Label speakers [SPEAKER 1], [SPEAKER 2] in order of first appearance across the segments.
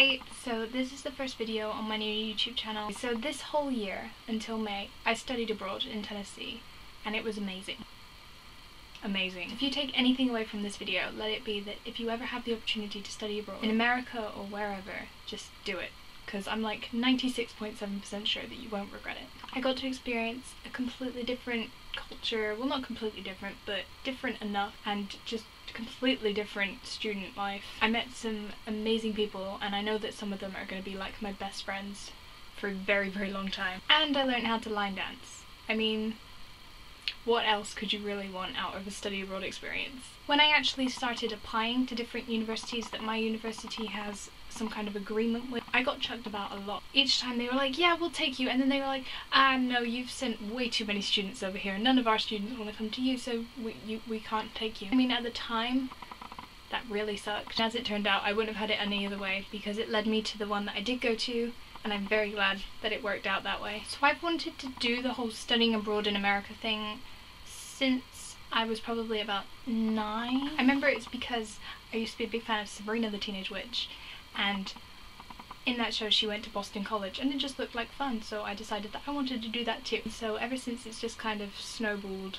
[SPEAKER 1] Hi, so this is the first video on my new YouTube channel. So this whole year, until May, I studied abroad in Tennessee, and it was amazing. Amazing. If you take anything away from this video, let it be that if you ever have the opportunity to study abroad, in America or wherever, just do it. Because I'm like 96.7% sure that you won't regret it. I got to experience a completely different culture, well not completely different, but different enough, and just completely different student life. I met some amazing people, and I know that some of them are going to be like my best friends for a very, very long time. And I learned how to line dance. I mean, what else could you really want out of a study abroad experience? When I actually started applying to different universities that my university has some kind of agreement with, I got chucked about a lot. Each time they were like, yeah, we'll take you, and then they were like, no, you've sent way too many students over here, none of our students want to come to you, so we can't take you. I mean, at the time, that really sucked. As it turned out, I wouldn't have had it any other way, because it led me to the one that I did go to, and I'm very glad that it worked out that way. So I've wanted to do the whole studying abroad in America thing since I was probably about 9. I remember it's because I used to be a big fan of Sabrina the Teenage Witch, and in that show she went to Boston College and it just looked like fun, so I decided that I wanted to do that too. So ever since it's just kind of snowballed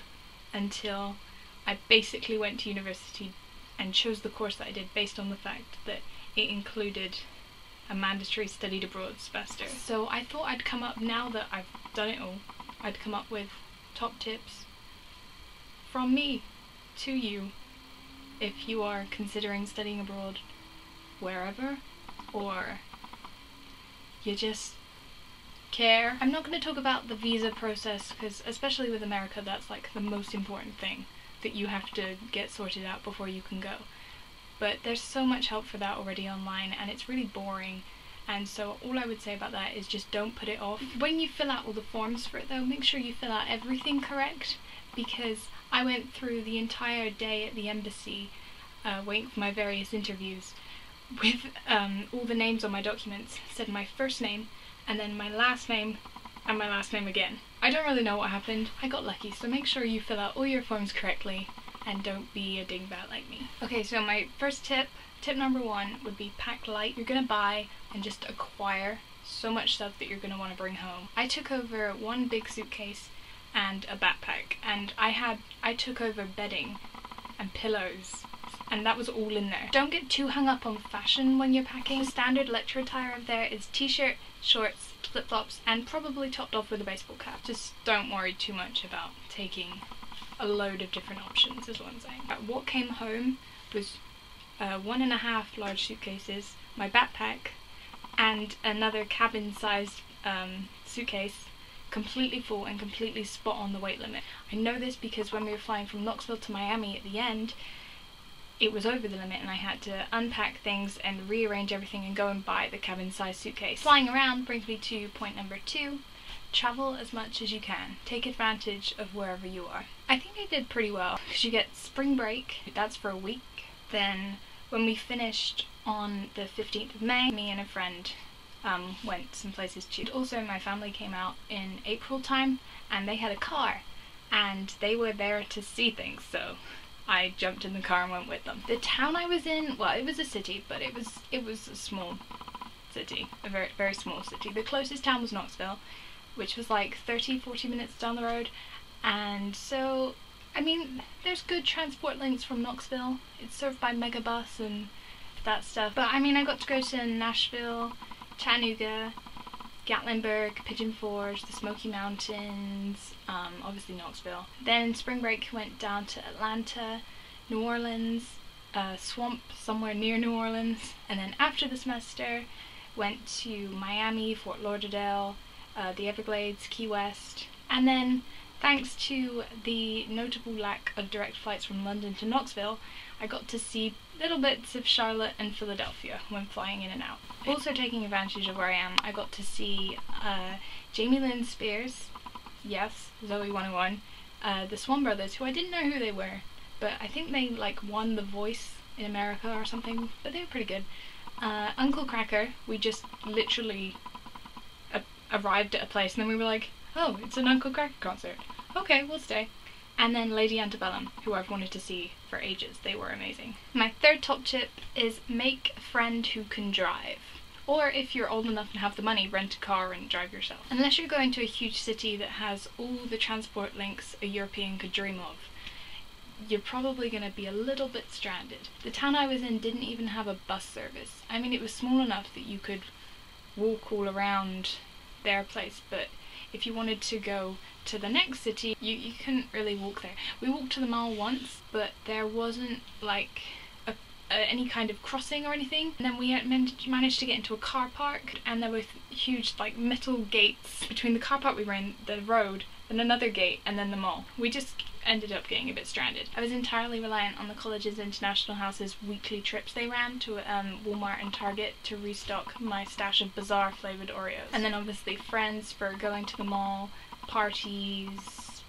[SPEAKER 1] until I basically went to university and chose the course that I did based on the fact that it included a mandatory studied abroad semester. So I thought I'd come up, now that I've done it all, I'd come up with top tips from me to you if you are considering studying abroad wherever, or you just care. I'm not going to talk about the visa process because especially with America that's like the most important thing that you have to get sorted out before you can go. But there's so much help for that already online and it's really boring, and so all I would say about that is just don't put it off. When you fill out all the forms for it though, make sure you fill out everything correct, because I went through the entire day at the embassy waiting for my various interviews with all the names on my documents said my first name and then my last name and my last name again. I don't really know what happened. I got lucky, so make sure you fill out all your forms correctly and don't be a dingbat like me. Okay, so my first tip number 1 would be pack light. You're gonna buy and just acquire so much stuff that you're gonna want to bring home. I took over one big suitcase and a backpack, and I took over bedding and pillows, and that was all in there. Don't get too hung up on fashion when you're packing. The standard lecture attire of there is t-shirt, shorts, flip-flops, and probably topped off with a baseball cap. Just don't worry too much about taking a load of different options is what I'm saying. What came home was 1.5 large suitcases, my backpack, and another cabin-sized suitcase, completely full and completely spot on the weight limit. I know this because when we were flying from Knoxville to Miami at the end, it was over the limit and I had to unpack things and rearrange everything and go and buy the cabin-sized suitcase. Flying around brings me to point number 2. Travel as much as you can. Take advantage of wherever you are. I think I did pretty well because you get spring break, that's for a week. Then when we finished on the 15th of May, me and a friend went some places too. Also my family came out in April time and they had a car and they were there to see things, so I jumped in the car and went with them. The town I was in, well, it was a city, but it was a small city, a very, very small city. The closest town was Knoxville, which was like 30-40 minutes down the road, and so, I mean, there's good transport links from Knoxville. It's served by Megabus and that stuff, but I mean, I got to go to Nashville, Chattanooga, Gatlinburg, Pigeon Forge, the Smoky Mountains, obviously Knoxville. Then spring break went down to Atlanta, New Orleans, Swamp somewhere near New Orleans, and then after the semester went to Miami, Fort Lauderdale, the Everglades, Key West, and then thanks to the notable lack of direct flights from London to Knoxville, I got to see little bits of Charlotte and Philadelphia when flying in and out. Also taking advantage of where I am, I got to see Jamie Lynn Spears, yes, Zoe 101, the Swan Brothers, who I didn't know who they were, but I think they like won The Voice in America or something, but they were pretty good. Uncle Cracker, we just literally arrived at a place and then we were like, oh, it's an Uncle Cracker concert. Okay, we'll stay. And then Lady Antebellum, who I've wanted to see for ages. They were amazing. My third top tip is make a friend who can drive. Or if you're old enough and have the money, rent a car and drive yourself. Unless you're going to a huge city that has all the transport links a European could dream of, you're probably going to be a little bit stranded. The town I was in didn't even have a bus service. I mean, it was small enough that you could walk all around their place, but if you wanted to go to the next city, you couldn't really walk there. We walked to the mall once, but there wasn't like any kind of crossing or anything, and then we managed to get into a car park, and there were huge like metal gates between the car park we were in, the road, and another gate, and then the mall. We just ended up getting a bit stranded. I was entirely reliant on the college's International House's weekly trips they ran to Walmart and Target to restock my stash of bizarre flavoured Oreos. And then obviously friends for going to the mall, parties,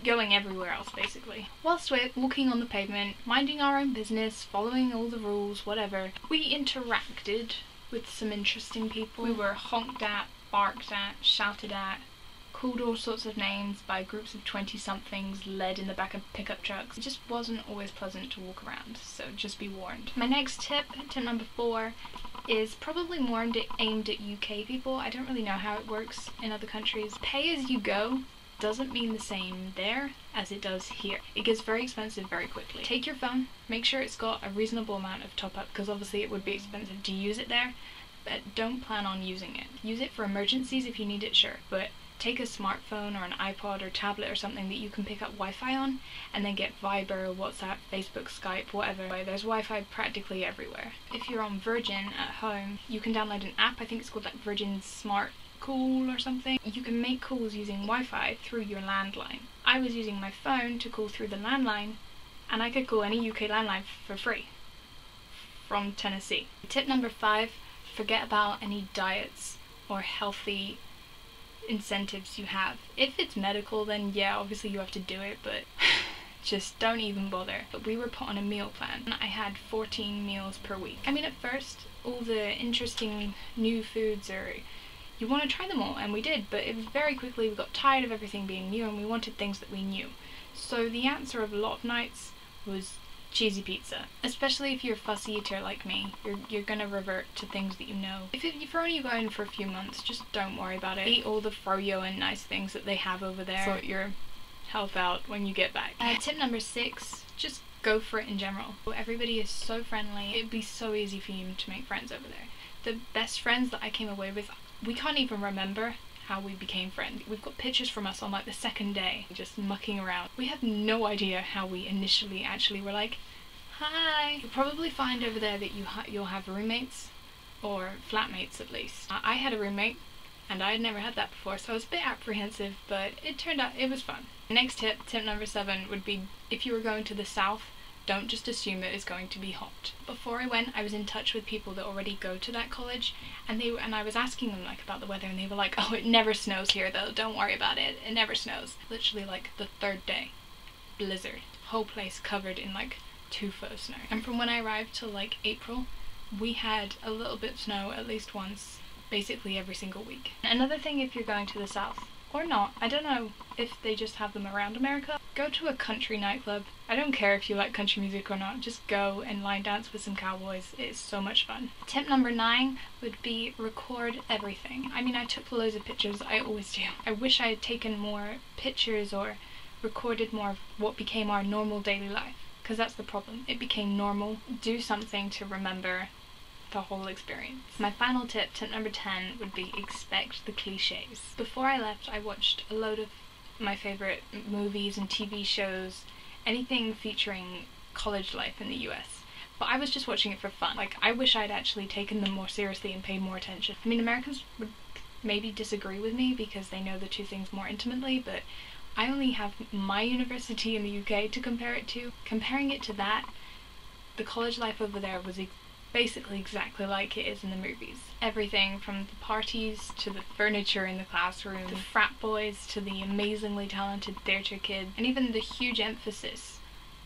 [SPEAKER 1] going everywhere else basically. Whilst we're walking on the pavement, minding our own business, following all the rules, whatever, we interacted with some interesting people. We were honked at, barked at, shouted at, called all sorts of names by groups of 20-somethings led in the back of pickup trucks. It just wasn't always pleasant to walk around, so just be warned. My next tip number 4, is probably more aimed at UK people. I don't really know how it works in other countries. Pay as you go doesn't mean the same there as it does here. It gets very expensive very quickly. Take your phone, make sure it's got a reasonable amount of top up, because obviously it would be expensive to use it there, but don't plan on using it. Use it for emergencies if you need it, sure, but take a smartphone or an iPod or tablet or something that you can pick up Wi-Fi on, and then get Viber, WhatsApp, Facebook, Skype, whatever. There's Wi-Fi practically everywhere. If you're on Virgin at home, you can download an app, I think it's called like Virgin Smart Call or something. You can make calls using Wi-Fi through your landline. I was using my phone to call through the landline, and I could call any UK landline for free from Tennessee. Tip number 5, forget about any diets or healthy incentives you have. If it's medical, then yeah, obviously you have to do it, but just don't even bother. But we were put on a meal plan, and I had 14 meals per week. I mean, at first, all the interesting new foods you want to try them all, and we did, but it was very quickly we got tired of everything being new and we wanted things that we knew. So the answer of a lot of nights was cheesy pizza. Especially if you're a fussy eater like me, you're gonna revert to things that you know. If you're only going for a few months, just don't worry about it. Eat all the froyo and nice things that they have over there. Sort your health out when you get back. Tip number 6, just go for it in general. Everybody is so friendly. It'd be so easy for you to make friends over there. The best friends that I came away with, we can't even remember how we became friends. We've got pictures from us on like the second day, just mucking around. We have no idea how we initially actually were like, hi. You'll probably find over there that you'll have roommates, or flatmates at least. I had a roommate, and I had never had that before, so I was a bit apprehensive, but it turned out it was fun. Next tip number 7, would be if you were going to the south, don't just assume that it's going to be hot. Before I went, I was in touch with people that already go to that college, and I was asking them like about the weather, and they were like, oh, it never snows here though, don't worry about it, it never snows. Literally like the 3rd day, blizzard, whole place covered in like 2 foot of snow. And from when I arrived till like April, we had a little bit of snow at least once, basically every single week. Another thing, if you're going to the south, or not, I don't know if they just have them around America, go to a country nightclub. I don't care if you like country music or not, just go and line dance with some cowboys. It's so much fun. Tip number 9 would be record everything. I mean, I took loads of pictures, I always do. I wish I had taken more pictures or recorded more of what became our normal daily life, because that's the problem. It became normal. Do something to remember the whole experience. My final tip number 10, would be expect the cliches. Before I left, I watched a load of my favourite movies and TV shows, anything featuring college life in the US. But I was just watching it for fun. Like, I wish I'd actually taken them more seriously and paid more attention. I mean, Americans would maybe disagree with me because they know the two things more intimately, but I only have my university in the UK to compare it to. Comparing it to that, the college life over there was basically exactly like it is in the movies. Everything from the parties to the furniture in the classroom, the frat boys to the amazingly talented theatre kids, and even the huge emphasis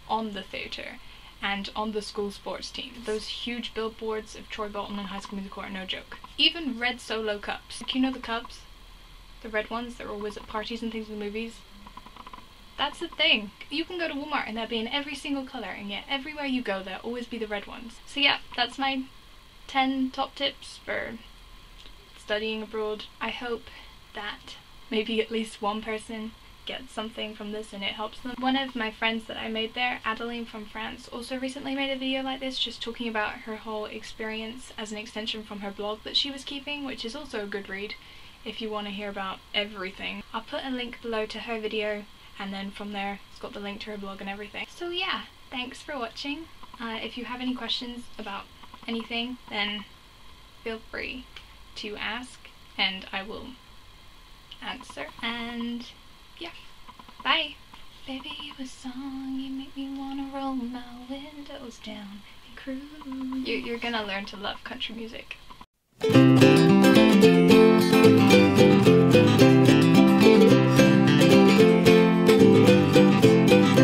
[SPEAKER 1] on the theatre and on the school sports team. Those huge billboards of Troy Bolton and High School Musical are no joke. Even red Solo cups. You know the cups? The red ones that are always at parties and things in the movies? That's the thing. You can go to Walmart and they'll be in every single colour, and yet everywhere you go there'll always be the red ones. So yeah, that's my 10 top tips for studying abroad. I hope that maybe at least one person gets something from this and it helps them. One of my friends that I made there, Adeline from France, also recently made a video like this, just talking about her whole experience as an extension from her blog that she was keeping, which is also a good read if you want to hear about everything. I'll put a link below to her video, and then from there it's got the link to her blog and everything. So yeah, thanks for watching. If you have any questions about anything, then feel free to ask and I will answer. And yeah, bye. Baby, you a song, you make me wanna roll my windows down and cruise. You're gonna learn to love country music.